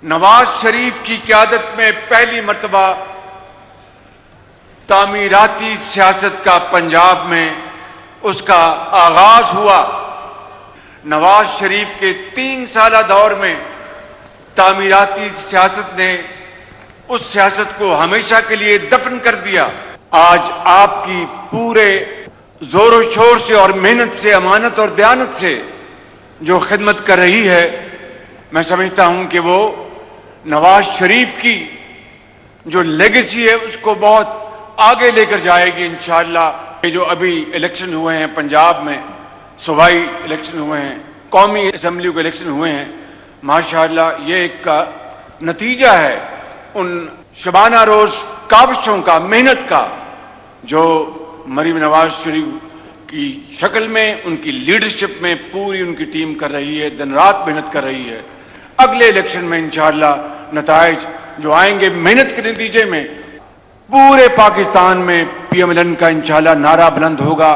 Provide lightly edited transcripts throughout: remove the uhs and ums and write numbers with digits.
नवाज शरीफ की क़यादत में पहली मर्तबा तामीराती सियासत का पंजाब में उसका आगाज हुआ। नवाज शरीफ के 3 साला दौर में तामीराती सियासत ने उस सियासत को हमेशा के लिए दफन कर दिया। आज आपकी पूरे जोरों शोर से और मेहनत से, अमानत और दयानत से जो खिदमत कर रही है, मैं समझता हूं कि वो नवाज शरीफ की जो लेगेसी है उसको बहुत आगे लेकर जाएगी इंशाअल्लाह। ये जो अभी इलेक्शन हुए हैं पंजाब में, सूबाई इलेक्शन हुए हैं, कौमी असम्बली के इलेक्शन हुए हैं, माशाअल्लाह ये एक का नतीजा है उन शबाना रोज काविशों का, मेहनत का, जो मरीम नवाज शरीफ की शक्ल में, उनकी लीडरशिप में पूरी उनकी टीम कर रही है, दिन रात मेहनत कर रही है। अगले इलेक्शन में इंशाअल्लाह नताइज जो आएंगे मेहनत के नतीजे में, पूरे पाकिस्तान में पीएमएलएन का इंशाअल्लाह नारा बुलंद होगा।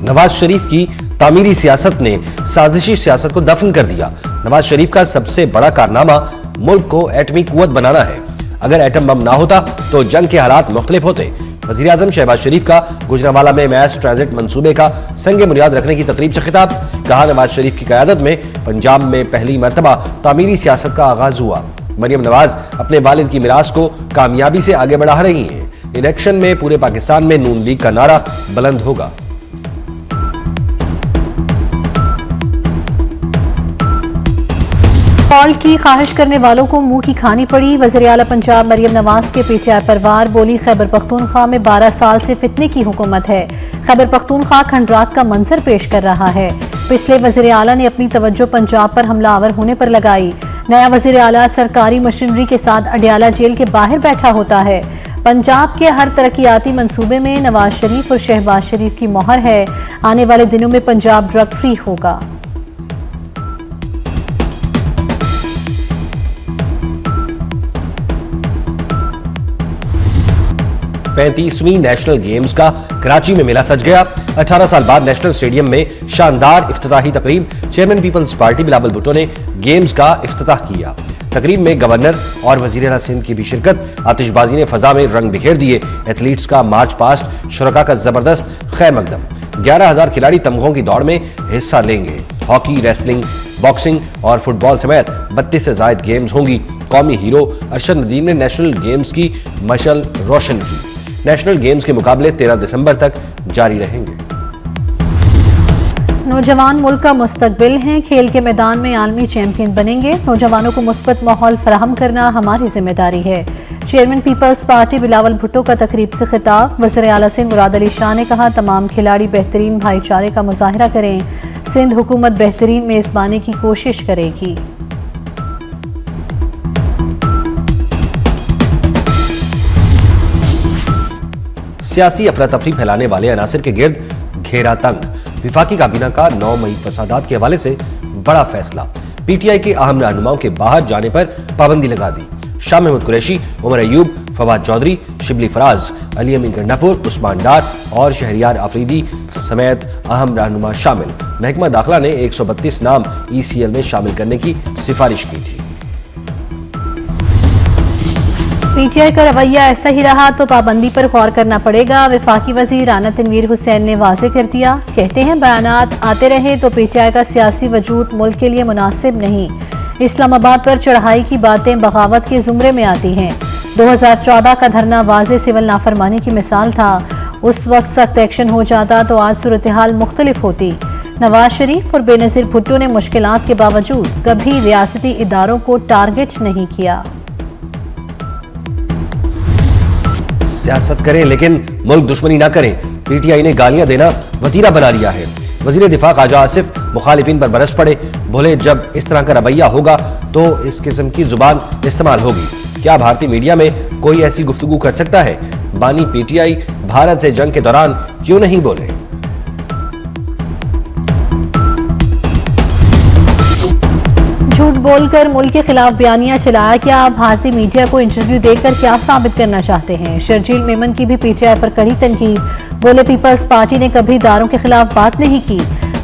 नवाज शरीफ की तामीरी सियासत ने साजिशी सियासत को दफन कर दिया। नवाज शरीफ का सबसे बड़ा कारनामा मुल्क को एटमी कुव्वत बनाना है। अगर एटम बम ना होता तो जंग के हालात मुख्तलिफ होते। वजीर आजम शहबाज शरीफ का गुजरांवाला में मैस ट्रांजिट मंसूबे का संग बुनियाद रखने की तकरीब से खिताब। कहा, नवाज शरीफ की क़यादत में पंजाब में पहली मर्तबा तामीरी सियासत का आगाज हुआ। मरियम नवाज अपने वालिद की मिरास को कामयाबी से आगे बढ़ा रही हैं। इलेक्शन में पूरे पाकिस्तान में नून लीग का नारा बुलंद होगा। फॉल्ट की ख्वाहिश करने वालों को मुंह की खानी पड़ी। वज़ीर आला पंजाब मरियम नवाज के पीटीआई पर वार। बोली, खैबर पख्तूनख्वा में 12 साल से फितने की हुकूमत है। खैबर पख्तूनख्वा खंडरात का मंजर पेश कर रहा है। पिछले वज़ीर आला ने अपनी तवज्जो पंजाब पर हमलावर होने पर लगाई। नया वज़ीर आला सरकारी मशीनरी के साथ अडियाला जेल के बाहर बैठा होता है। पंजाब के हर तरक्याती मंसूबे में नवाज शरीफ और शहबाज शरीफ की मोहर है। आने वाले दिनों में पंजाब ड्रग फ्री होगा। पैंतीसवीं नेशनल गेम्स का कराची में मेला सज गया। 18 साल बाद नेशनल स्टेडियम में शानदार इफ्तिताही तकरीब। चेयरमैन पीपल्स पार्टी बिलावल भुट्टो ने गेम्स का इफ्तिताह किया। तकरीब में गवर्नर और वजीर आला सिंध की भी शिरकत। आतिशबाजी ने फजा में रंग बिखेर दिए। एथलीट्स का मार्च पास्ट, शुरका का जबरदस्त खैर मकदम। 11,000 खिलाड़ी तमगों की दौड़ में हिस्सा लेंगे। हॉकी, रेसलिंग, बॉक्सिंग और फुटबॉल समेत 32 से जायद गेम्स होंगी। कौमी हीरो अरशद नदीम ने नेशनल गेम्स की मशल रोशन की। नेशनल गेम्स के मुकाबले 13 दिसंबर तक जारी रहेंगे। नौजवान मुल्क का मुस्तकबिल हैं। खेल के मैदान में आलमी चैंपियन बनेंगे। नौजवानों को मुस्बत माहौल फराहम करना हमारी जिम्मेदारी है। चेयरमैन पीपल्स पार्टी बिलावल भुट्टो का तकरीब से खिताब। वज़ीर आला सिंध मुराद अली शाह ने कहा, तमाम खिलाड़ी बेहतरीन भाईचारे का मुजाहरा करें। सिंध हुकूमत बेहतरीन मेजबानी की कोशिश करेगी। सियासी अफरा तफरी फैलाने वाले अनासिर के गिर्द घेरा तंग। विफाकी काबीना का 9 मई फसादात के हवाले से बड़ा फैसला। पीटीआई के अहम रहनुमाओं के बाहर जाने पर पाबंदी लगा दी। शाह महमूद कुरैशी, उमर अयूब, फवाद चौधरी, शिबली फराज, अली अमीन गंडापुर, उस्मान डार और शहरियार आफरीदी समेत अहम रहनुमा शामिल। महकमा दाखिला ने 132 नाम ECL में शामिल करने की सिफारिश की थी। पीटीआई का रवैया ऐसा ही रहा तो पाबंदी पर गौर करना पड़ेगा। वफाकी वजीर राना तनवीर हुसैन ने वाजे कर दिया। कहते हैं, बयानात आते रहे तो पीटीआई का सियासी वजूद मुल्क के लिए मुनासिब नहीं। इस्लामाबाद पर चढ़ाई की बातें बगावत के जुमरे में आती हैं। 2014 का धरना वाजे सिविल नाफरमानी की मिसाल था। उस वक्त सख्त एक्शन हो जाता तो आज सूरत हाल मुख्तलिफ होती। नवाज शरीफ और बेनजीर भुट्टो ने मुश्किलात के बावजूद कभी रियासती इदारों को टारगेट नहीं किया। सियासत करें लेकिन मुल्क दुश्मनी ना करें। पीटीआई ने गालियां देना वतीरा बना लिया है। वजीर दिफा ख्वाजा आसिफ मुखालिफिन पर बरस पड़े। बोले, जब इस तरह का रवैया होगा तो इस किस्म की जुबान इस्तेमाल होगी। क्या भारतीय मीडिया में कोई ऐसी गुफ्तगू कर सकता है? बानी पीटीआई भारत से जंग के दौरान क्यों नहीं बोले? झूठ बोलकर मुल्क के खिलाफ बयानियां चलाया। क्या भारतीय मीडिया को इंटरव्यू देकर क्या साबित करना चाहते हैं? शर्जील मेमन की भी पीटीआई पर कड़ी तनकीद। बोले, पीपल्स पार्टी ने कभी इदारों के खिलाफ बात नहीं की।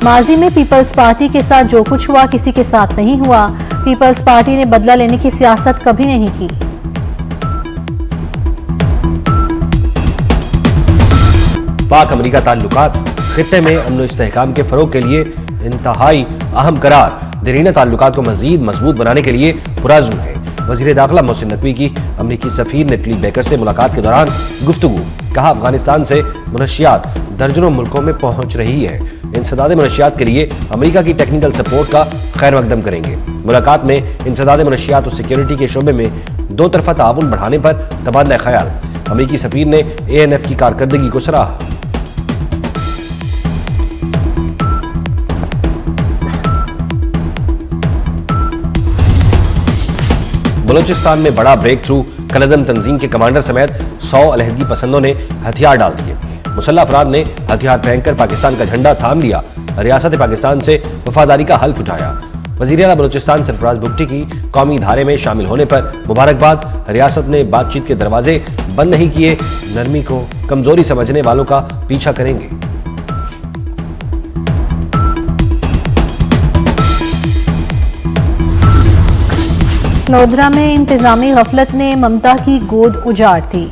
माजी में पीपल्स पार्टी के साथ जो कुछ हुआ किसी के साथ नहीं हुआ। पीपल्स पार्टी ने बदला लेने की सियासत कभी नहीं की। पाक अमेरिका ताल्लुकात खित्ते में अमन इस्तेहकाम के फरोग के लिए इंतहाई अहम करार। देरीना ताल्लुकात को मजीद मजबूत बनाने के लिए पुरज़्म है। वज़ीर दाखिला मोहसिन नकवी की अमरीकी सफ़ीर नेटली बेकर से मुलाकात के दौरान गुफ्तगू। कहा, अफगानिस्तान से मनशियात दर्जनों मुल्कों में पहुंच रही है। इंसदाद मनशियात के लिए अमेरिका की टेक्निकल सपोर्ट का खैर मकदम करेंगे। मुलाकात में इंसदाद मनशियात और सिक्योरिटी के शोबे में दो तरफा ताउन बढ़ाने पर तबादला ख्याल। अमेरिकी सफ़ीर ने ANF की कारकर्दगी को सराहा। बलूचिस्तान में बड़ा ब्रेक थ्रू। कलदम तंजीम के कमांडर समेत 100 अलहदगी पसंदों ने हथियार डाल दिए। मुसल्लह अफराद ने हथियार फेंककर पाकिस्तान का झंडा थाम लिया। रियासत पाकिस्तान से वफादारी का हल्फ उठाया। वज़ीर आला बलूचिस्तान सरफराज भुट्टी की कौमी धारे में शामिल होने पर मुबारकबाद। रियासत ने बातचीत के दरवाजे बंद नहीं किए। नरमी को कमजोरी समझने वालों का पीछा करेंगे। लोधरा में इंतजामी गफलत ने ममता की गोद उजाड़ दी।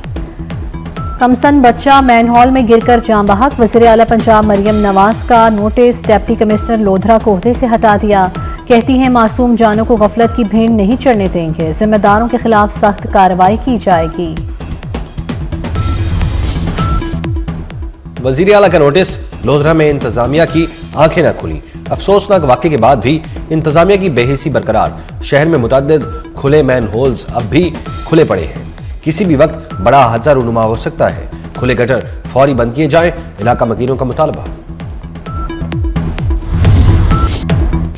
कमसन बच्चा मैनहॉल में गिरकर जान बहक। वज़ीर आला पंजाब मरियम नवाज का नोटिस। डिप्टी कमिश्नर लोधरा को ओहदे से हटा दिया। कहती हैं मासूम जानों को गफलत की भेंट नहीं चढ़ने देंगे। जिम्मेदारों के खिलाफ सख्त कार्रवाई की जाएगी। वज़ीर आला का नोटिस। लोधरा में इंतजामिया की आंखें न खुली। अफसोसनाक वाक़े के बाद भी इंतजामिया की बेहिसी बरकरार। शहर में मुतअद्दिद खुले मैन होल्स अब भी खुले पड़े हैं। किसी भी वक्त बड़ा हादसा रूनुमा हो सकता है। खुले गटर फौरी बंद किए जाएं। इलाका मकीनों का मुतालबा।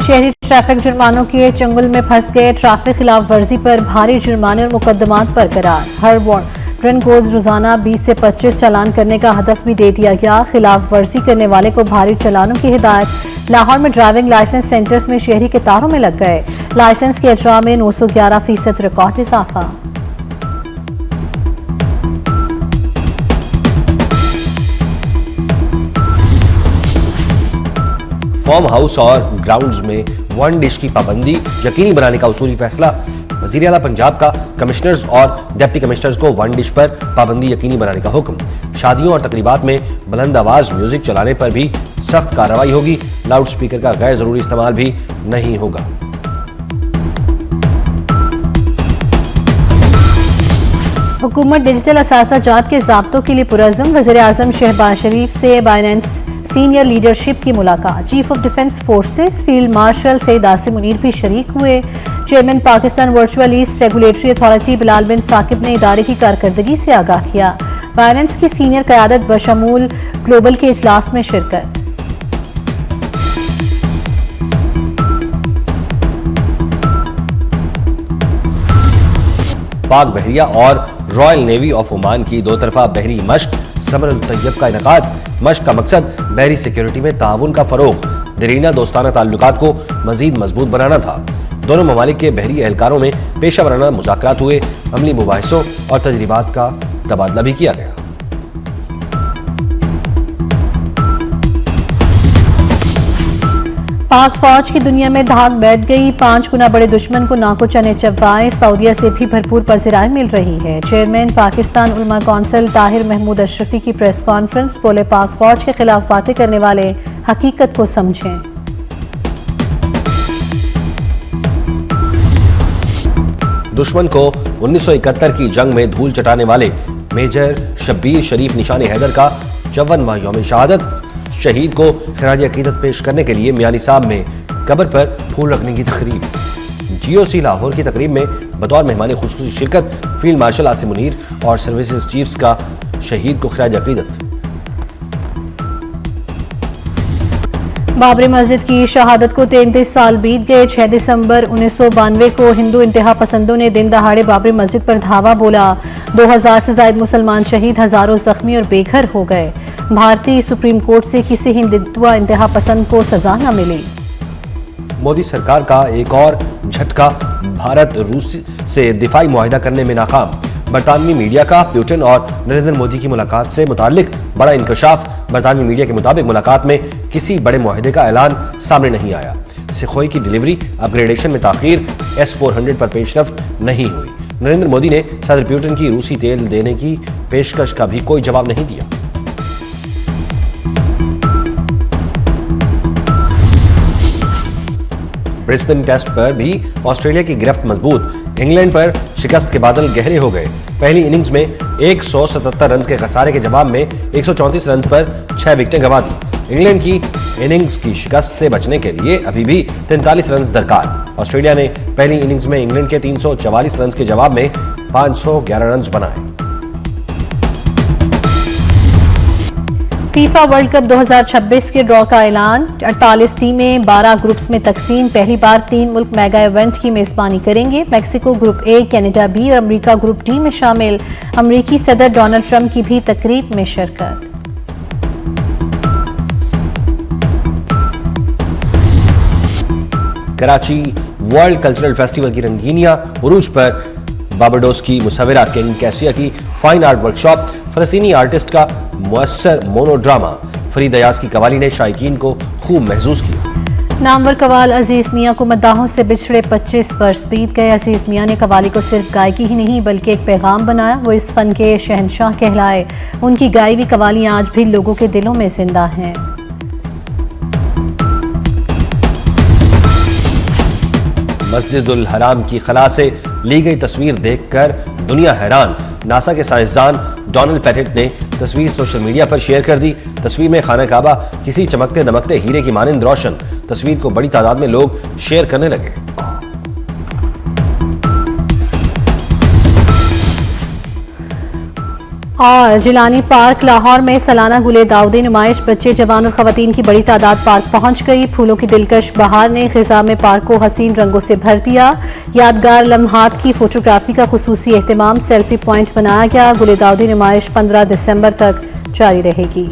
शहरी ट्रैफिक जुर्मानों के चंगुल में फंस गए। ट्रैफिक खिलाफ वर्जी पर भारी जुर्माने और मुकदमात बरकरार। हर वारंट को रोजाना 20 से 25 चालान करने का हदफ भी दे दिया गया। खिलाफ वर्जी करने वाले को भारी चालानों की हिदायत। लाहौर में ड्राइविंग लाइसेंस सेंटर्स में शहरी के तारों में लग गए। लाइसेंस के इजरा में 911% रिकॉर्ड इजाफा। फार्म हाउस और ग्राउंड्स में वन डिश की पाबंदी यकीनी बनाने का उसूली फैसला। वज़ीर आला पंजाब का कमिश्नर्स और डिप्टी कमिश्नर्स को वन डिश पर पाबंदी यकीनी बनाने का हुक्म। शादियों और तकरीबात में बुलंद आवाज म्यूजिक चलाने पर भी सख्त कार्रवाई होगी। लाउड स्पीकर का गैर जरूरी इस्तेमाल भी नहीं होगा। हुकूमत डिजिटल असासाजात के ज़ाब्तों के लिए पुरज़्म। वज़ीर आज़म शहबाज शरीफ से बाइनेंस सीनियर लीडरशिप की मुलाकात। Chief of defence forces field marshal Syed Asim Munir भी शरीक हुए। Chairman Pakistan virtual asset regulatory authority Bilal bin Saqib ने इदारे की कारकर्दगी से आगाह किया। बाइनेंस की सीनियर क़यादत बशमूल ग्लोबल के इजलास में शिरकत। पाक बहरिया और रॉयल नेवी ऑफ ओमान की दो तरफा बहरी मश्क समर अल तैयब का इनेकाद। मश्क का मकसद बहरी सिक्योरिटी में ताउन का फरोग, देरीना दोस्ताना ताल्लुकात को मजीद मजबूत बनाना था। दोनों ममालिक के बहरी एहलकारों में पेशा वराना मुज़ाकरात हुए। अमली मुबाहिसों और तजरीबात का तबादला भी किया गया। पाक फौज की दुनिया में धाक बैठ गई। 5 गुना बड़े दुश्मन को नाको चने चबाए। सऊदीया से भी भरपूर पज़िराई मिल रही है। चेयरमैन पाकिस्तान उलमा कौंसिल ताहिर महमूद अशरफी की प्रेस कॉन्फ्रेंस। बोले, पाक फौज के खिलाफ बातें करने वाले हकीकत को समझें। दुश्मन को 1971 की जंग में धूल चटाने वाले मेजर शब्बीर शरीफ निशान हैदर का 54वां यौम शहादत। शहीद को खिराज अकीदत पेश करने के लिए मियानी साहब में कब्र पर फूल रखने की तकरीब। GOC लाहौर की तकरीब में बतौर मेहमान खुसूसी शिरकत। फील्ड मार्शल आसिम मुनीर और सर्विसेज चीफ्स का शहीद को खिराज अकीदत। बाबरी मस्जिद की शहादत को 33 साल बीत गए। 6 दिसंबर 1992 को हिंदू इंतहा पसंदों ने दिन दहाड़े बाबरी मस्जिद पर धावा बोला। 2000 से ज्यादा मुसलमान शहीद, हजारों जख्मी और बेघर हो गए। भारतीय सुप्रीम कोर्ट से किसी हिंदुत्व इंतहा पसंद को सजा न मिली। मोदी सरकार का एक और झटका। भारत रूस से दिफाई मुआहिदा करने में नाकाम। बरतानवी मीडिया का पुतिन और नरेंद्र मोदी की मुलाकात से मुताल्लिक बड़ा इंकशाफ। बरतानवी मीडिया के मुताबिक मुलाकात में किसी बड़े मुआहदे का ऐलान सामने नहीं आया। सुखोई की डिलीवरी अपग्रेडेशन में ताखीर, S-400 पर पेशरफ्त नहीं हुई। नरेंद्र मोदी ने सदर पुतिन की रूसी तेल देने की पेशकश का भी कोई जवाब नहीं दिया। ब्रिस्बेन टेस्ट पर भी ऑस्ट्रेलिया की गिरफ्त मजबूत, इंग्लैंड पर शिकस्त के बादल गहरे हो गए। पहली इनिंग्स में 177 रन के खसारे के जवाब में 134 रन पर 6 विकेटें गंवा दी। इंग्लैंड की इनिंग्स की शिकस्त से बचने के लिए अभी भी 43 रन दरकार। ऑस्ट्रेलिया ने पहली इनिंग्स में इंग्लैंड के 344 रन के जवाब में 511 रन बनाए। फीफा वर्ल्ड कप 2026 के ड्रॉ का ऐलान, 48 टीमें 12 ग्रुप्स में तकसीम। पहली बार 3 मुल्क मेगा इवेंट की मेजबानी करेंगे। Mexico group A, Canada B और अमेरिका ग्रुप डी में शामिल। अमेरिकी सदर डोनाल्ड ट्रंप की भी तकरीब में शिरकत। कराची वर्ल्ड कल्चरल फेस्टिवल की रंगीनियां, उरूज पर बारबाडोस की मुसव्विरा किंग कैसिया की फाइन आर्ट वर्कशॉप, फलस्तीनी आर्टिस्ट का मुअस्सर मोनोड्रामा। फरीद अयाज की कवाली ने शायकीन को खूब महसूस किया। नामवर कवाल अजीज मियां को मद्दाहों से बिछड़े 25 वर्ष बीत गए। अजीज मियां ने कवाली को सिर्फ गायकी ही नहीं बल्कि एक पैगाम बनाया। वो इस फन के शहंशाह कहलाए। उनकी गाई हुई कवालियां आज भी लोगों के दिलों में जिंदा हैं। मस्जिदुल हराम की खला से ली गई तस्वीर देखकर दुनिया हैरान। नासा के साइंसदान डोनाल्ड पेटिट ने तस्वीर सोशल मीडिया पर शेयर कर दी। तस्वीर में खाना काबा किसी चमकते दमकते हीरे की मानिंद रोशन। तस्वीर को बड़ी तादाद में लोग शेयर करने लगे। और जिलानी पार्क लाहौर में सालाना गुले दाऊदी नुमाइश, बच्चे, जवान और खवातीन की बड़ी तादाद पार्क पहुंच गई। फूलों की दिलकश बहार ने खिजा में पार्क को हसीन रंगों से भर दिया। यादगार लम्हात की फोटोग्राफी का खुसूसी एहतमाम, सेल्फी पॉइंट बनाया गया। गुले दाऊदी नुमाइश 15 दिसंबर तक जारी रहेगी।